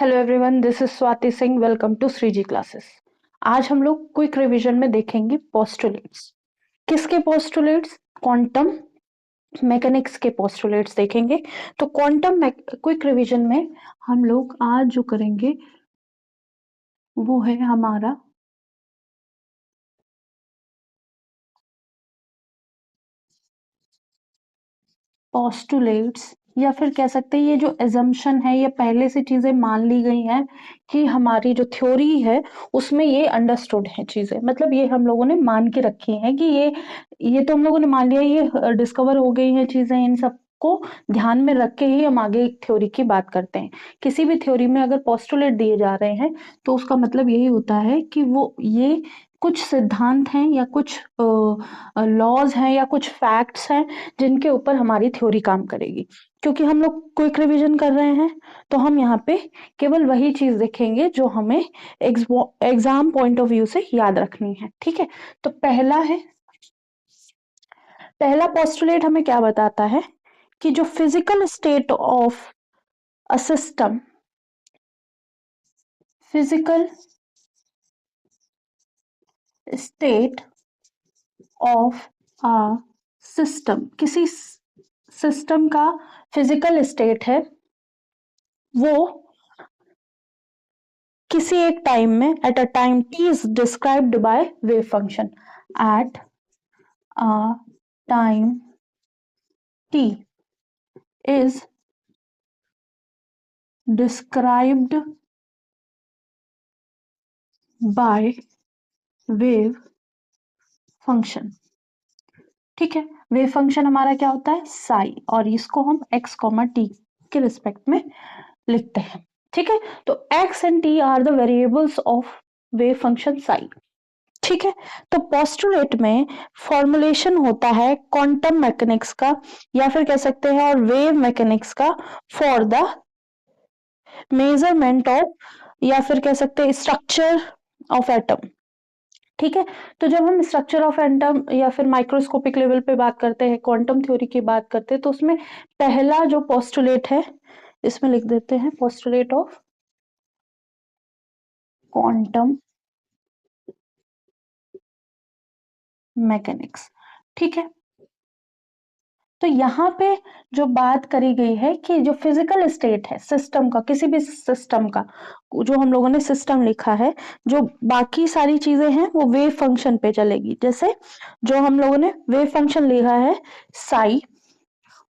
Hello everyone, this is Swati Singh. Welcome to Shri ji classes. आज हम लोग क्विक रिवीजन में देखेंगे पोस्टुलेट्स। किसके पोस्टुलेट्स? क्वांटम मैकेनिक्स के पोस्टुलेट्स देखेंगे। तो क्विक रिवीजन में हम लोग आज जो करेंगे वो है हमारा पोस्टुलेट्स, या फिर कह सकते हैं ये जो एजम्पशन है, ये पहले से चीजें मान ली गई हैं कि हमारी जो थ्योरी है उसमें ये अंडरस्टूड है चीजें, मतलब ये हम लोगों ने मान के रखी हैं कि ये तो हम लोगों ने मान लिया, ये डिस्कवर हो गई हैं चीजें। इन सब को ध्यान में रख के ही हम आगे एक थ्योरी की बात करते हैं। किसी भी थ्योरी में अगर पोस्टुलेट दिए जा रहे हैं तो उसका मतलब यही होता है कि वो ये कुछ सिद्धांत हैं या कुछ लॉज हैं या कुछ फैक्ट्स हैं जिनके ऊपर हमारी थ्योरी काम करेगी। क्योंकि हम लोग क्विक रिवीजन कर रहे हैं तो हम यहाँ पे केवल वही चीज देखेंगे जो हमें एग्जाम पॉइंट ऑफ व्यू से याद रखनी है। ठीक है, तो पहला पोस्टुलेट हमें क्या बताता है कि जो physical state of a system, physical state of a system, किसी सिस्टम का फिजिकल स्टेट है वो किसी एक टाइम में, at a time T is described by wave function. At a time T is described by wave function. ठीक है, wave function हमारा क्या होता है? साई, और इसको हम एक्स कॉमा टी के रिस्पेक्ट में लिखते हैं। ठीक है, तो x and T R the variables of wave function Sai. ठीक है, तो पोस्टुलेट में फॉर्मुलेशन होता है क्वांटम मैकेनिक्स का, या फिर कह सकते हैं और वेव मैकेनिक्स का, फॉर द मेजरमेंट ऑफ, या फिर कह सकते हैं स्ट्रक्चर ऑफ एटम। ठीक है, तो जब हम स्ट्रक्चर ऑफ एटम या फिर माइक्रोस्कोपिक लेवल पे बात करते हैं, क्वांटम थ्योरी की बात करते हैं, तो उसमें पहला जो पोस्टुलेट है, इसमें लिख देते हैं पोस्टुलेट ऑफ क्वांटम मैकेनिक्स। ठीक है, तो यहाँ पे जो बात करी गई है कि जो फिजिकल स्टेट है सिस्टम का, किसी भी सिस्टम का, जो हम लोगों ने सिस्टम लिखा है, जो बाकी सारी चीजें हैं वो वेव फंक्शन पे चलेगी। जैसे जो हम लोगों ने वेव फंक्शन लिखा है साई,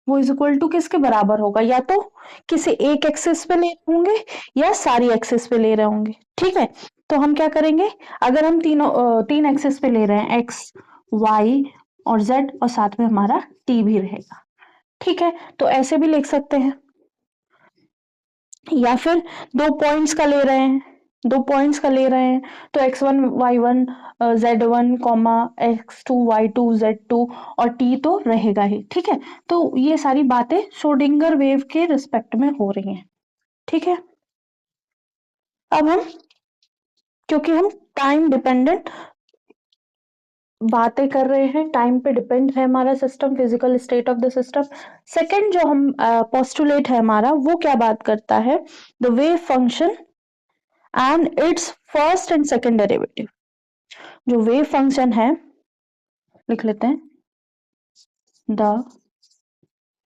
वो इज इक्वल टू किसके बराबर होगा? या तो किसी एक एक्सिस पे ले रहे होंगे या सारी एक्सिस पे ले रहे होंगे। ठीक है, तो हम क्या करेंगे, अगर हम तीन एक्सिस पे ले रहे हैं, एक्स वाई और जेड, और साथ में हमारा टी भी रहेगा। ठीक है, तो ऐसे भी लिख सकते हैं, या फिर दो पॉइंट्स का ले रहे हैं तो x1 y1 z1 comma x2 y2 z2, और t तो रहेगा ही। ठीक है, तो ये सारी बातें श्रोडिंगर वेव के रिस्पेक्ट में हो रही हैं। ठीक है, अब हम, क्योंकि हम टाइम डिपेंडेंट बातें कर रहे हैं, टाइम पे डिपेंड है हमारा system, physical state of the system. Second जो हम पोस्टुलेट है हमारा, वो क्या बात करता है? The wave function and it's first and second derivative. जो वेव फंक्शन है, लिख लेते हैं द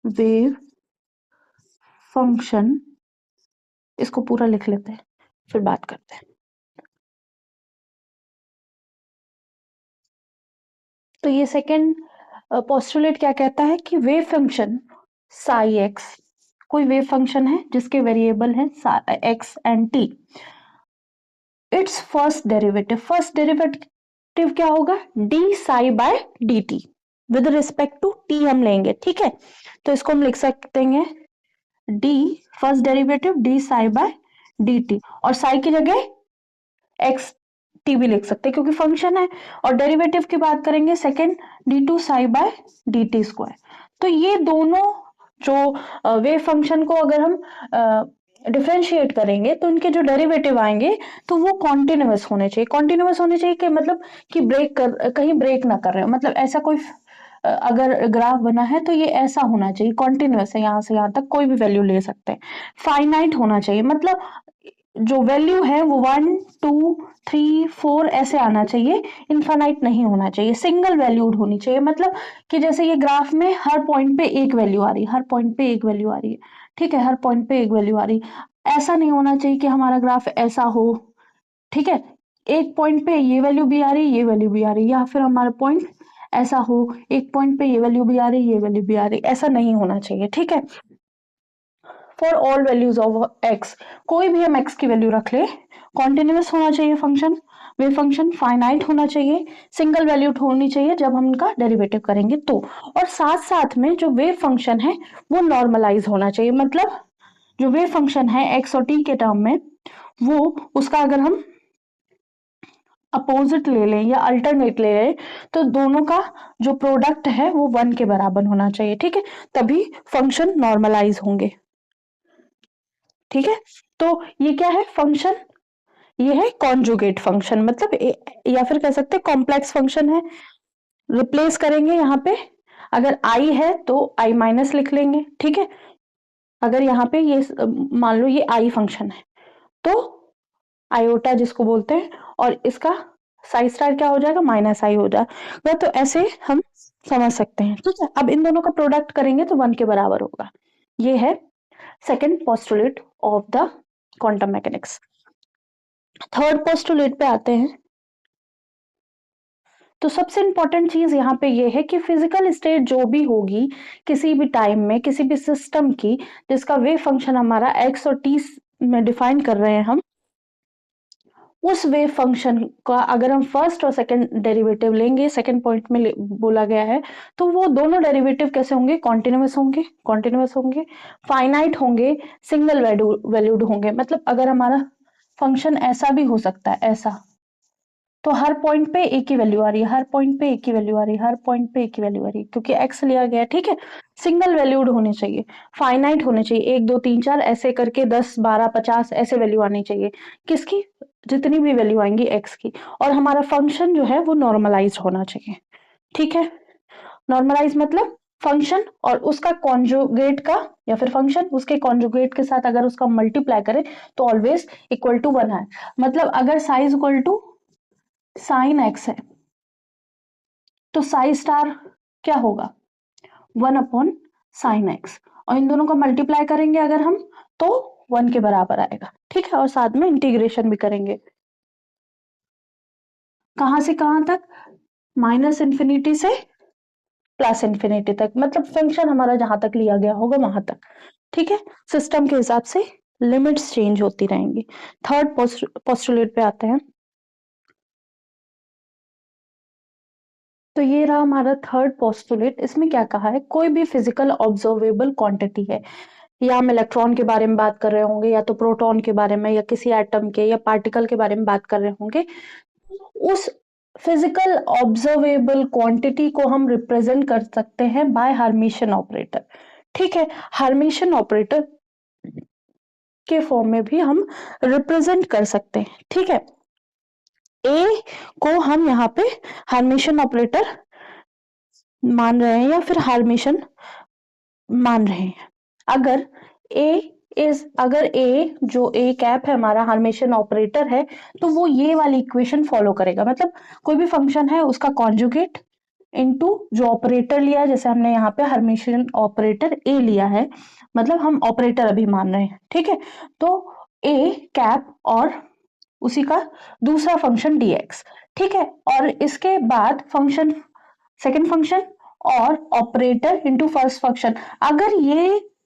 वेव फंक्शन, इसको पूरा लिख लेते हैं फिर बात करते हैं। तो ये सेकंड पोस्टुलेट क्या कहता है कि वेव फंक्शन साई एक्स, कोई वेव फंक्शन है जिसके वेरिएबल है x and t, its first derivative क्या होगा? D psi by d t, with respect to t हम लेंगे। ठीक है, तो इसको हम लिख सकते हैं d, first derivative d psi by d t, और साई की जगह एक्स टी भी लिख सकते हैं क्योंकि फंक्शन है। और डेरिवेटिव की बात करेंगे second, d two psi by d t square. तो ये दोनों जो वेव फंक्शन को अगर हम डिफ्रेंशिएट करेंगे तो इनके जो डेरिवेटिव आएंगे तो वो कॉन्टिन्यूअस होने चाहिए। कॉन्टिन्यूअस होने चाहिए कि मतलब कि कहीं ब्रेक ना कर रहे हो, मतलब ऐसा कोई अगर ग्राफ बना है तो ये ऐसा होना चाहिए, कॉन्टिन्यूअस है, यहाँ से यहाँ तक कोई भी वैल्यू ले सकते हैं। फाइनाइट होना चाहिए, मतलब जो वैल्यू है वो 1 2 3 4 ऐसे आना चाहिए, इनफाइनाइट नहीं होना चाहिए, सिंगल वैल्यूड होनी चाहिए। मतलब कि जैसे ये ग्राफ में हर पॉइंट पे एक वैल्यू आ रही है, हर पॉइंट पे एक वैल्यू आ रही है, ठीक है, हर पॉइंट पे एक वैल्यू आ रही है। ऐसा नहीं होना चाहिए कि हमारा ग्राफ ऐसा हो, ठीक है, एक पॉइंट पे ये वैल्यू भी आ रही है, ये वैल्यू भी आ रही है, या फिर हमारा पॉइंट ऐसा हो, एक पॉइंट पे ये वैल्यू भी आ रही है, ये वैल्यू भी आ रही है, ऐसा नहीं होना चाहिए, ठीक है। For all values of x, कोई भी हम एक्स की वैल्यू रख ले, कॉन्टिन्यूस होना चाहिए फंक्शन, वेव फंक्शन फाइनाइट होना चाहिए, सिंगल वैल्यूड होनी चाहिए जब हम इनका डेरिवेटिव करेंगे तो, और साथ साथ में जो वेव फंक्शन है वो नॉर्मलाइज होना चाहिए। मतलब जो वेव फंक्शन है एक्स और टी के टर्म में, वो उसका अगर हम अपोजिट ले लें या अल्टरनेट ले लें तो दोनों का जो प्रोडक्ट है वो 1 के बराबर होना चाहिए, ठीक है, तभी फंक्शन नॉर्मलाइज होंगे, ठीक है। तो ये क्या है फंक्शन, ये है कॉन्जुगेट फंक्शन, मतलब या फिर कह सकते हैं कॉम्प्लेक्स फंक्शन है। रिप्लेस करेंगे यहाँ पे, अगर आई है तो आई माइनस लिख लेंगे, ठीक है। अगर यहाँ पे ये मान लो ये आई फंक्शन है तो आयोटा जिसको बोलते हैं, और इसका साई स्टार क्या हो जाएगा, माइनस आई हो जाएगा। तो ऐसे हम समझ सकते हैं, ठीक है। अब इन दोनों का प्रोडक्ट करेंगे तो 1 के बराबर होगा। ये है second postulate of the quantum mechanics. Third postulate पे आते हैं। तो सबसे इंपॉर्टेंट चीज यहाँ पे ये है कि फिजिकल स्टेट जो भी होगी किसी भी टाइम में किसी भी सिस्टम की, जिसका वेव फंक्शन हमारा एक्स और टी में डिफाइन कर रहे हैं हम, उस वेव फंक्शन का अगर हम फर्स्ट और सेकंड डेरिवेटिव लेंगे, सेकंड पॉइंट में बोला गया है, तो वो दोनों डेरिवेटिव कैसे होंगे, कॉन्टिन्यूस होंगे, कॉन्टिन्यूस होंगे, फाइनाइट होंगे, सिंगल वैल्यूड होंगे। मतलब अगर हमारा फंक्शन ऐसा भी हो सकता है, ऐसा, तो हर पॉइंट पे एक ही वैल्यू आ रही है, हर पॉइंट पे एक ही वैल्यू आ रही है, हर पॉइंट पे एक ही वैल्यू आ रही है, क्योंकि एक्स लिया गया है, ठीक है। सिंगल वैल्यूड होने चाहिए, फाइनाइट होने चाहिए, 1 2 3 4 ऐसे करके 10 12 50 ऐसे वैल्यू आनी चाहिए, किसकी, जितनी भी वैल्यू आएंगी एक्स की। और हमारा फंक्शन जो है वो नॉर्मलाइज होना चाहिए, ठीक है। नॉर्मलाइज मतलब फंक्शन और उसका कॉन्जुगेट का, या फिर फंक्शन उसके कॉन्जुगेट के साथ अगर उसका मल्टीप्लाई करें तो ऑलवेज इक्वल टू 1 है। मतलब अगर psi is equal to sine x है तो साई स्टार क्या होगा, 1 अपॉन साइन एक्स, और इन दोनों को मल्टीप्लाई करेंगे अगर हम तो 1 के बराबर आएगा, ठीक है। और साथ में इंटीग्रेशन भी करेंगे, कहां से कहां तक, माइनस इंफिनिटी से प्लस इंफिनिटी तक, मतलब फंक्शन हमारा जहां तक लिया गया होगा वहां तक, ठीक है। सिस्टम के हिसाब से लिमिट्स चेंज होती रहेंगी। थर्ड पोस्टुलेट पे आते हैं। तो ये रहा हमारा थर्ड पोस्टुलेट। इसमें क्या कहा है, कोई भी फिजिकल ऑब्जर्वेबल क्वांटिटी है, या हम इलेक्ट्रॉन के बारे में बात कर रहे होंगे, या तो प्रोटॉन के बारे में, या किसी एटम के या पार्टिकल के बारे में बात कर रहे होंगे, उस फिजिकल ऑब्जर्वेबल क्वांटिटी को हम रिप्रेजेंट कर सकते हैं बाय हर्मिशन ऑपरेटर, ठीक है। हर्मिशन ऑपरेटर के फॉर्म में भी हम रिप्रेजेंट कर सकते हैं, ठीक है। ए को हम यहाँ पे हर्मिशन ऑपरेटर मान रहे हैं, या फिर हर्मिशन मान रहे हैं। अगर अगर ए जो ए कैप है हमारा हर्मिशन ऑपरेटर है, तो वो ये वाली इक्वेशन फॉलो करेगा। मतलब कोई भी फंक्शन है उसका कॉन्जुगेट इनटू जो ऑपरेटर लिया है, जैसे हमने यहाँ पे हर्मिशन ऑपरेटर ए लिया है, मतलब हम ऑपरेटर अभी मान रहे हैं, ठीक है। तो ए कैप और उसी का दूसरा फंक्शन dx, ठीक है। और इसके बाद फंक्शन, सेकंड फंक्शन और ऑपरेटर इनटू फर्स्ट फंक्शन। अगर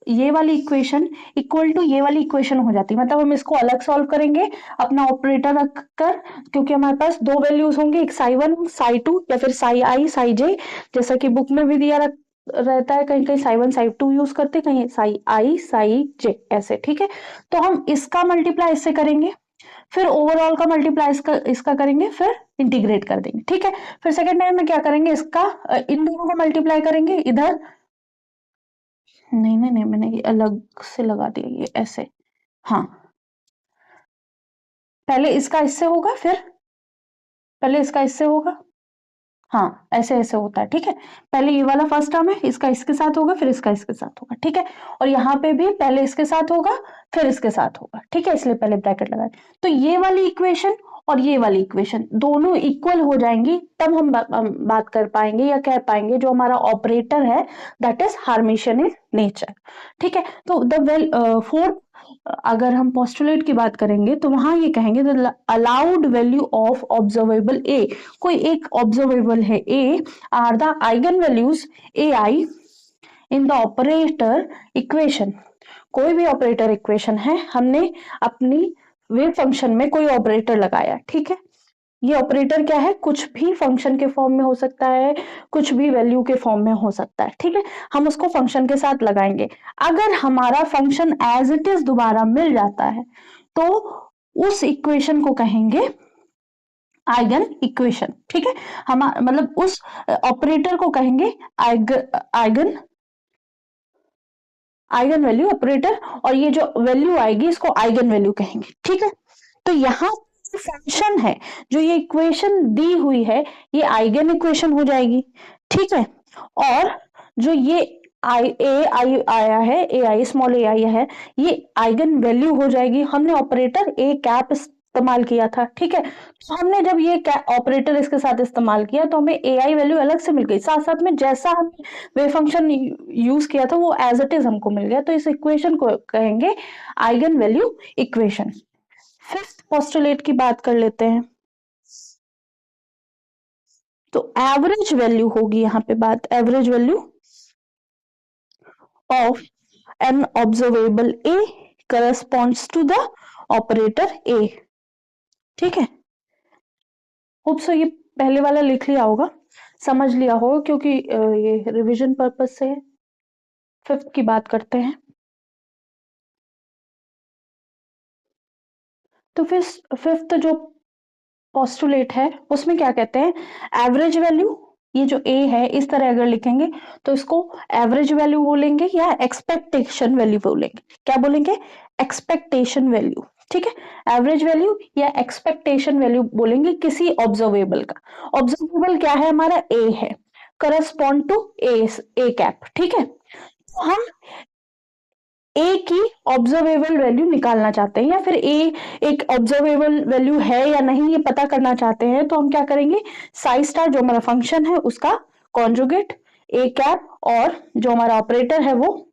ये वाली इक्वेशन इक्वल टू ये वाली इक्वेशन हो जाती, मतलब हम इसको अलग सॉल्व करेंगे अपना ऑपरेटर रखकर, क्योंकि हमारे पास दो वैल्यूज होंगे, एक साई 1 साई 2 या फिर साई आई साई जे, जैसा कि बुक में भी दिया रहता है, कहीं कहीं साई 1 साई 2 यूज करते, कहीं साई आई साई जे ऐसे, ठीक है। तो हम इसका मल्टीप्लाई इससे करेंगे, फिर ओवरऑल का मल्टीप्लाई इसका करेंगे, फिर इंटीग्रेट कर देंगे, ठीक है। फिर सेकंड टाइम में क्या करेंगे, इसका इन दोनों को मल्टीप्लाई करेंगे इधर, नहीं नहीं नहीं मैंने ये अलग से लगा दिया, ये ऐसे, हाँ, पहले इसका इससे होगा, फिर पहले इसका इससे होगा, हाँ, ऐसे ऐसे होता है, ठीक है। पहले ये वाला फर्स्ट टर्म है, इसका इसके साथ होगा, फिर इसका इसके साथ होगा, ठीक है। और यहाँ पे भी पहले इसके साथ होगा, फिर इसके साथ होगा, ठीक है, इसलिए पहले ब्रैकेट लगाए। तो ये वाली इक्वेशन और ये वाली इक्वेशन दोनों इक्वल हो जाएंगी, तब हम बात कर पाएंगे या कह पाएंगे जो हमारा ऑपरेटर है दैट इज हार्मिशियन इन नेचर, ठीक है। तो द फोर्थ, अगर हम पोस्टुलेट की बात करेंगे तो वहां ये कहेंगे the allowed value of observable A, कोई एक ऑब्जर्वेबल है A, are the eigen values A I in the operator equation. कोई भी ऑपरेटर इक्वेशन है, हमने अपनी वेव फंक्शन में कोई ऑपरेटर लगाया, ठीक है। ये ऑपरेटर क्या है, कुछ भी फंक्शन के फॉर्म में हो सकता है, कुछ भी वैल्यू के फॉर्म में हो सकता है, ठीक है। हम उसको फंक्शन के साथ लगाएंगे। अगर हमारा फंक्शन एज इट इज दोबारा मिल जाता है तो उस इक्वेशन को कहेंगे आइगन इक्वेशन, ठीक है। हम मतलब उस ऑपरेटर को कहेंगे आइगन आइगन वैल्यू ऑपरेटर, और ये जो वैल्यू आएगी इसको आइगन वैल्यू कहेंगे, ठीक है। तो यहाँ फंक्शन है, जो ये इक्वेशन दी हुई है, ये आइगन इक्वेशन हो जाएगी, ठीक है। और जो ये आई आया है, ए आई स्मॉल ए आई है, ये आइगन वैल्यू हो जाएगी। हमने ऑपरेटर ए कैप इस्तेमाल किया था, ठीक है। तो हमने जब ये ऑपरेटर इसके साथ इस्तेमाल किया तो हमें ए आई वैल्यू अलग से मिल गई, साथ साथ में जैसा हमने वेव फंक्शन यूज किया था वो एज इट इज हमको मिल गया। तो इस इक्वेशन को कहेंगे eigen value equation. Fifth postulate की बात कर लेते हैं। तो एवरेज वैल्यू होगी यहाँ पे बात, average value of an observable A corresponds to the operator A, ठीक है। होप सो ये पहले वाला लिख लिया होगा, समझ लिया होगा, क्योंकि ये रिवीजन पर्पज से है। फिफ्थ की बात करते हैं। तो फिर फिफ्थ जो पोस्टुलेट है उसमें क्या कहते हैं, एवरेज वैल्यू, ये जो ए है इस तरह अगर लिखेंगे तो इसको एवरेज वैल्यू बोलेंगे या एक्सपेक्टेशन वैल्यू बोलेंगे। क्या बोलेंगे, एक्सपेक्टेशन वैल्यू, ठीक है। एवरेज वैल्यू या एक्सपेक्टेशन वैल्यू बोलेंगे किसी ऑब्जर्वेबल का। ऑब्जर्वेबल क्या है, हमारा ए है, करस्पॉन्ड टू ए कैप, ठीक है। तो हम ए की ऑब्जर्वेबल वैल्यू निकालना चाहते हैं, या फिर ए एक ऑब्जर्वेबल वैल्यू है या नहीं ये पता करना चाहते हैं, तो हम क्या करेंगे, साई स्टार जो हमारा फंक्शन है उसका कॉन्जुगेट ए कैप, और जो हमारा ऑपरेटर है वो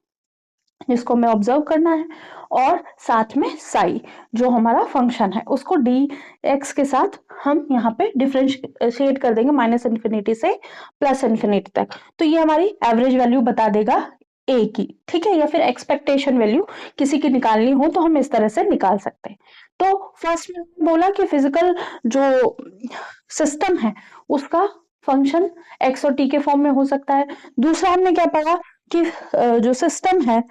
जिसको हमें ऑब्जर्व करना है, और साथ में साई जो हमारा फंक्शन है उसको डी एक्स के साथ हम यहाँ पे डिफ्रेंशिएट कर देंगे माइनस इन्फिनिटी से प्लस इन्फिनिटी तक। तो ये हमारी एवरेज वैल्यू बता देगा ए की, ठीक है। या फिर एक्सपेक्टेशन वैल्यू किसी की निकालनी हो तो हम इस तरह से निकाल सकते हैं। तो फर्स्ट में बोला कि फिजिकल जो सिस्टम है उसका फंक्शन एक्स और टी के फॉर्म में हो सकता है। दूसरा हमने क्या पढ़ा कि जो सिस्टम है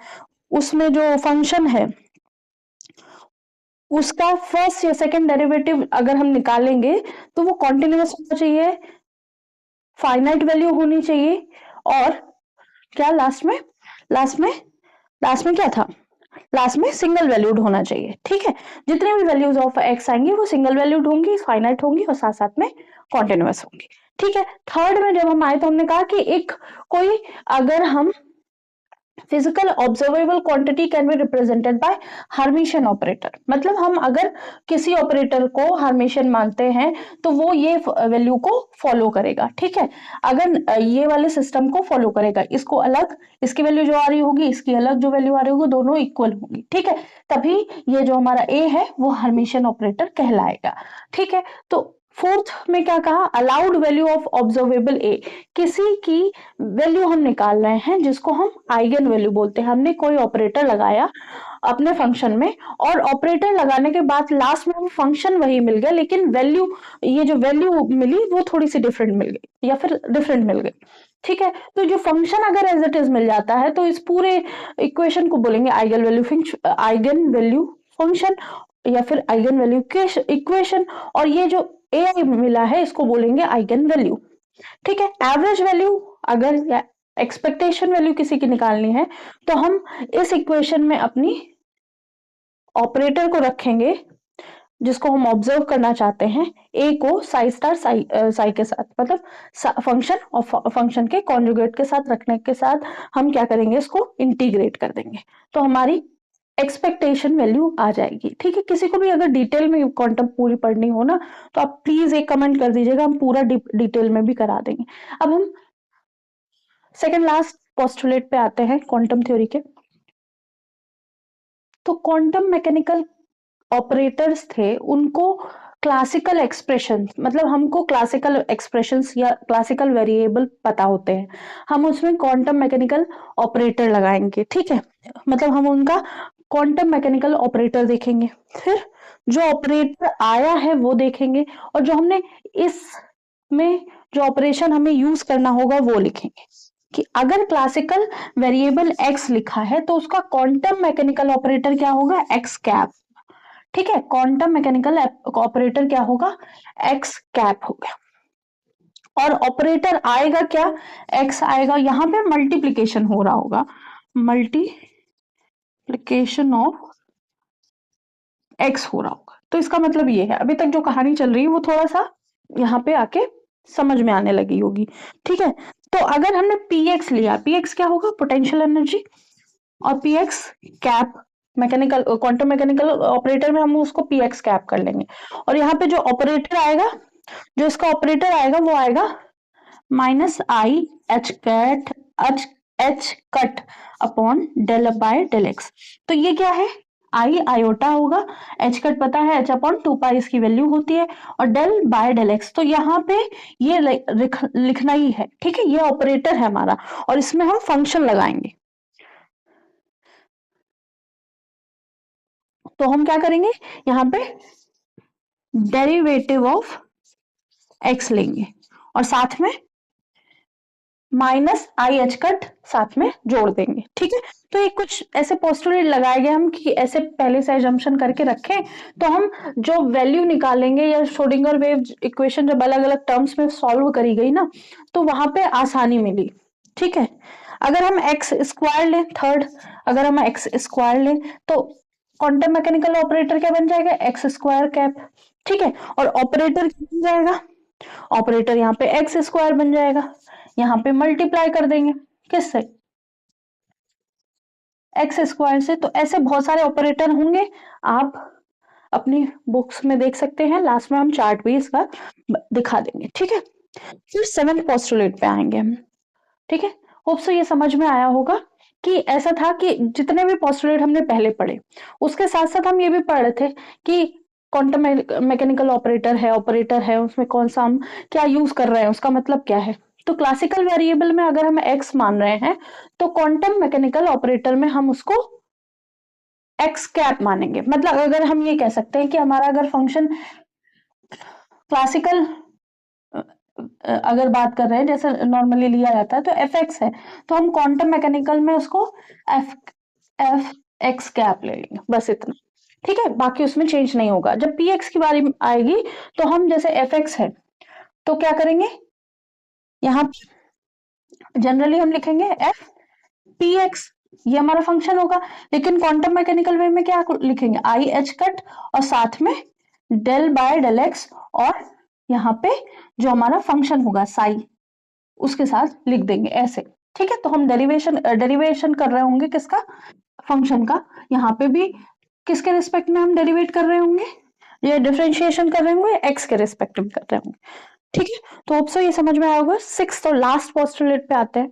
उसमें जो फंक्शन है उसका फर्स्ट या सेकंड डेरिवेटिव अगर हम निकालेंगे तो वो कॉन्टिन्यूअस होना चाहिए, फाइनाइट वैल्यू होनी चाहिए, और क्या लास्ट में क्या था, लास्ट में सिंगल वैल्यूड होना चाहिए, ठीक है। जितने भी वैल्यूज ऑफ एक्स आएंगी वो सिंगल वैल्यूड होंगी, फाइनाइट होंगी, और साथ साथ में कॉन्टिन्यूअस होंगी, ठीक है। थर्ड में जब हम आए तो हमने कहा कि एक कोई अगर हम physical observable quantity can be represented by hermitian operator, मतलब हम अगर किसी ऑपरेटर को हार्मिशियन मानते हैं तो वो ये वैल्यू को फॉलो करेगा, ठीक है। अगर ये वाले सिस्टम को फॉलो करेगा, इसको अलग, इसकी वैल्यू जो आ रही होगी इसकी अलग जो वैल्यू आ रही होगी दोनों इक्वल होगी, ठीक है। तभी ये जो हमारा ए है वो हार्मिशियन ऑपरेटर कहलाएगा, ठीक है। तो फोर्थ में क्या कहा, अलाउड वैल्यू ऑफ ऑब्जर्वेबल ए, किसी की वैल्यू हम निकाल रहे हैं जिसको हम आइगन वैल्यू बोलते हैं। हमने कोई ऑपरेटर लगाया अपने फंक्शन में, और ऑपरेटर लगाने के बाद लास्ट में हमें फंक्शन वही मिल गया, लेकिन वैल्यू, ये जो वैल्यू मिली वो थोड़ी सी डिफरेंट मिल गई या फिर डिफरेंट मिल गई, ठीक है। तो जो फंक्शन अगर एज इट इज मिल जाता है तो इस पूरे इक्वेशन को बोलेंगे आइगन वैल्यू फंक्शन या फिर आइगन वैल्यू इक्वेशन, और ये जो ए आई मिला है इसको बोलेंगे आइगन वैल्यू, ठीक है। एवरेज वैल्यू अगर या एक्सपेक्टेशन वैल्यू किसी की निकालनी है तो हम इस इक्वेशन में अपनी ऑपरेटर को रखेंगे जिसको हम ऑब्जर्व करना चाहते हैं, ए को साई स्टार साई के साथ, मतलब फंक्शन और फंक्शन के कॉन्जुगेट के साथ रखने के साथ हम क्या करेंगे, इसको इंटीग्रेट कर देंगे, तो हमारी एक्सपेक्टेशन वैल्यू आ जाएगी। ठीक है, किसी को भी अगर डिटेल में क्वांटम पूरी पढ़नी हो ना, तो आप प्लीज एक कमेंट कर दीजिएगा, हम पूरा डिटेल में भी करा देंगे। अब हम सेकंड लास्ट पोस्टुलेट पे आते हैं क्वांटम थ्योरी के। तो क्वांटम मैकेनिकल ऑपरेटर्स थे, उनको क्लासिकल एक्सप्रेशन, मतलब हमको क्लासिकल एक्सप्रेशंस या क्लासिकल वेरिएबल पता होते हैं, हम उसमें क्वांटम मैकेनिकल ऑपरेटर लगाएंगे। ठीक है, मतलब हम उनका क्वांटम मैकेनिकल ऑपरेटर देखेंगे, फिर जो ऑपरेटर आया है वो देखेंगे, और जो हमने इसमें जो ऑपरेशन हमें यूज करना होगा वो लिखेंगे, कि अगर क्लासिकल वेरिएबल एक्स लिखा है तो उसका क्वांटम मैकेनिकल ऑपरेटर क्या होगा, एक्स कैप। ठीक है, क्वांटम मैकेनिकल ऑपरेटर क्या होगा, एक्स कैप होगा, और ऑपरेटर आएगा क्या, एक्स आएगा, यहां पे मल्टीप्लीकेशन हो रहा होगा, मल्टीप्लीकेशन ऑफ एक्स हो रहा होगा। तो इसका मतलब ये है, अभी तक जो कहानी चल रही है वो थोड़ा सा यहाँ पे आके समझ में आने लगी होगी। ठीक है, तो अगर हमने पी एक्स लिया, पी एक्स क्या होगा, पोटेंशियल एनर्जी, और P x cap mechanical quantum mechanical operator में हम उसको पी एक्स कैप कर लेंगे, और यहाँ पे जो ऑपरेटर आएगा, जो इसका ऑपरेटर आएगा वो आएगा minus i h cut h cut upon del by del x. तो ये क्या है, आई आयोटा होगा, एच कट पता है, एच अपॉन 2 पाई इसकी वैल्यू होती है, और डेल बाय डेल एक्स, तो यहाँ पे ये लिखना ही है। ठीक है, ये ऑपरेटर है हमारा, और इसमें हम फंक्शन लगाएंगे। तो हम क्या करेंगे, यहाँ पे डेरिवेटिव ऑफ एक्स लेंगे, और साथ में माइनस आई एच कट साथ में जोड़ देंगे। ठीक है, तो ये कुछ ऐसे पोस्टुलेट लगाए गए हम, कि ऐसे पहले से एजम्पशन करके रखें, तो हम जो वैल्यू निकालेंगे, या श्रोडिंगर वेव इक्वेशन जब अलग अलग टर्म्स में सॉल्व करी गई ना, तो वहां पे आसानी मिली। ठीक है, अगर हम एक्स स्क्वायर लें, थर्ड, अगर हम एक्स स्क्वायर लें, तो क्वांटम मैकेनिकल ऑपरेटर क्या बन जाएगा, एक्स स्क्वायर कैप। ठीक है, और ऑपरेटर क्या बन जाएगा, ऑपरेटर यहाँ पे एक्स स्क्वायर बन जाएगा, यहाँ पे मल्टीप्लाई कर देंगे किससे, एक्स स्क्वायर से। तो ऐसे बहुत सारे ऑपरेटर होंगे, आप अपनी बुक्स में देख सकते हैं, लास्ट में हम चार्ट भी इसका दिखा देंगे। ठीक है, फिर सेवेंथ पोस्टुलेट पे आएंगे हम। ठीक है, होप सो ये समझ में आया होगा, कि ऐसा था कि जितने भी पोस्टुलेट हमने पहले पढ़े, उसके साथ साथ हम ये भी पढ़ रहे थे कि क्वांटम मैकेनिकल ऑपरेटर है, उसमें कौन सा हम क्या यूज कर रहे हैं, उसका मतलब क्या है। तो क्लासिकल वेरिएबल में अगर हम एक्स मान रहे हैं, तो क्वांटम मैकेनिकल ऑपरेटर में हम उसको एक्स कैप मानेंगे। मतलब अगर हम ये कह सकते हैं कि हमारा अगर फंक्शन क्लासिकल अगर बात कर रहे हैं, जैसे नॉर्मली लिया जाता है, तो एफ एक्स है, तो हम क्वांटम मैकेनिकल में उसको एफ एफ एक्स कैप ले लेंगे, बस इतना। ठीक है, बाकी उसमें चेंज नहीं होगा। जब पी एक्स की बारी आएगी, तो हम जैसे एफ एक्स है, तो क्या करेंगे, यहाँ जनरली हम लिखेंगे एफ पी एक्स, ये हमारा फंक्शन होगा। लेकिन क्वांटम मैकेनिकल वे में क्या लिखेंगे, आई एच कट, और साथ में डेल बाय डेल एक्स, और यहाँ पे जो हमारा फंक्शन होगा साई, उसके साथ लिख देंगे ऐसे। ठीक है, तो हम डेरिवेशन कर रहे होंगे किसका, फंक्शन का। यहाँ पे भी किसके रिस्पेक्ट में हम डेरिवेट कर रहे होंगे, ये डिफरेंशिएशन कर रहे होंगे, एक्स के रिस्पेक्ट में कर रहे होंगे। ठीक है, तो होप सो ये समझ में आया होगा। सिक्स्थ और लास्ट पोस्टुलेट पे आते हैं।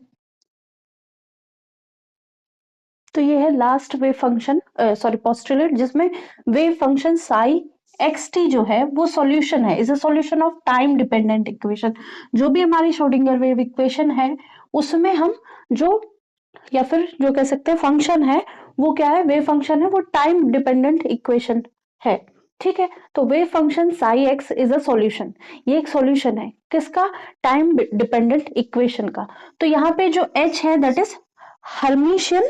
तो ये है last wave function, sorry postulate, जिसमें wave function psi x t जो है वो सॉल्यूशन है, is a solution of time dependent equation. जो भी हमारी श्रोडिंगर वेव इक्वेशन है, उसमें हम जो, या फिर जो कह सकते हैं फंक्शन है, वो क्या है, वेव फंक्शन है, वो टाइम डिपेंडेंट इक्वेशन है। ठीक है, तो wave function psi x is a solution, ये एक सॉल्यूशन है किसका, टाइम डिपेंडेंट इक्वेशन का। तो यहाँ पे जो एच है that is Hermitian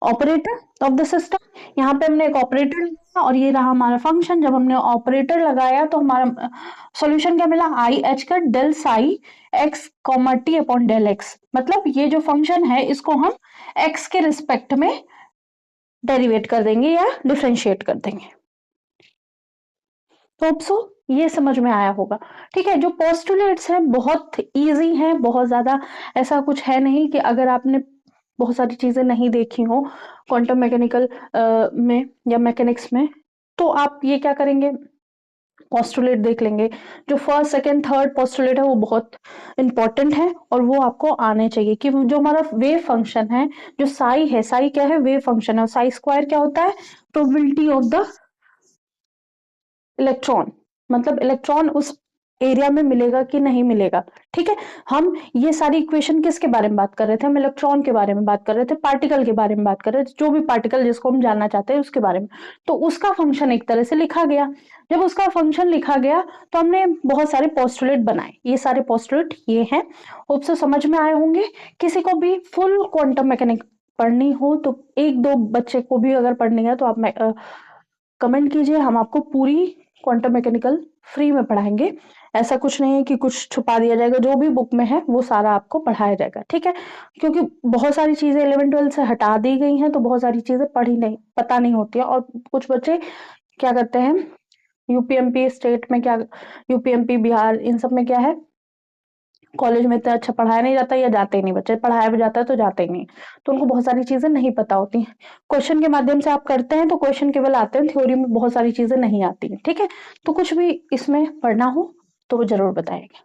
operator of the system. यहाँ पे हमने एक ऑपरेटर लिया, और ये रहा हमारा फंक्शन। जब हमने ऑपरेटर लगाया, तो हमारा सॉल्यूशन क्या मिला, आई एच का del psi x comma t upon del x. मतलब ये जो फंक्शन है, इसको हम एक्स के रिस्पेक्ट में डेरिवेट कर देंगे या डिफरेंशिएट कर देंगे। होप सो ये समझ में आया होगा। ठीक है, जो पोस्टुलेट्स हैं बहुत इजी हैं, बहुत ज्यादा ऐसा कुछ है नहीं कि अगर आपने बहुत सारी चीजें नहीं देखी हो क्वांटम मैकेनिकल में या मैकेनिक्स में, तो आप ये क्या करेंगे, पोस्टुलेट देख लेंगे। जो फर्स्ट सेकंड थर्ड पोस्टुलेट है वो बहुत इंपॉर्टेंट है और वो आपको आने चाहिए कि जो हमारा वेव फंक्शन है, जो साई है, साई क्या है, वेव फंक्शन है, और साई स्क्वायर क्या होता है, प्रोबेबिलिटी ऑफ द इलेक्ट्रॉन, मतलब इलेक्ट्रॉन उस एरिया में मिलेगा कि नहीं मिलेगा। ठीक है, हम ये सारी इक्वेशन किसके बारे में बात कर रहे थे, हम इलेक्ट्रॉन के बारे में बात कर रहे थे, पार्टिकल के बारे में बात कर रहे थे, जो भी पार्टिकल जिसको हम जानना चाहते हैं उसके बारे में। तो उसका फंक्शन एक तरह से लिखा गया। जब उसका फंक्शन लिखा गया तो हमने बहुत सारे पोस्टुलेट बनाए, ये सारे पोस्टुलेट ये हैं। होप सो समझ में आए होंगे। किसी को भी फुल क्वांटम मैकेनिक पढ़नी हो तो एक दो बच्चे को भी अगर पढ़नी है तो आप कमेंट कीजिए, हम आपको पूरी क्वांटम मैकेनिकल फ्री में पढ़ाएंगे। ऐसा कुछ नहीं है कि कुछ छुपा दिया जाएगा, जो भी बुक में है वो सारा आपको पढ़ाया जाएगा। ठीक है, क्योंकि बहुत सारी चीजें 11 12 से हटा दी गई हैं तो बहुत सारी चीजें पढ़ी नहीं पता नहीं होती है, और कुछ बच्चे क्या करते हैं, यूपीएमपी स्टेट में क्या, यूपीएमपी बिहार इन सब में क्या है, कॉलेज में इतना अच्छा पढ़ाया नहीं जाता या जाते ही नहीं बच्चे, पढ़ाया भी जाता है तो जाते ही नहीं, तो उनको बहुत सारी चीजें नहीं पता होती हैं। क्वेश्चन के माध्यम से आप करते हैं तो क्वेश्चन केवल आते हैं, थ्योरी में बहुत सारी चीजें नहीं आती हैं। ठीक है, तो कुछ भी इसमें पढ़ना हो तो वो जरूर बताएगा।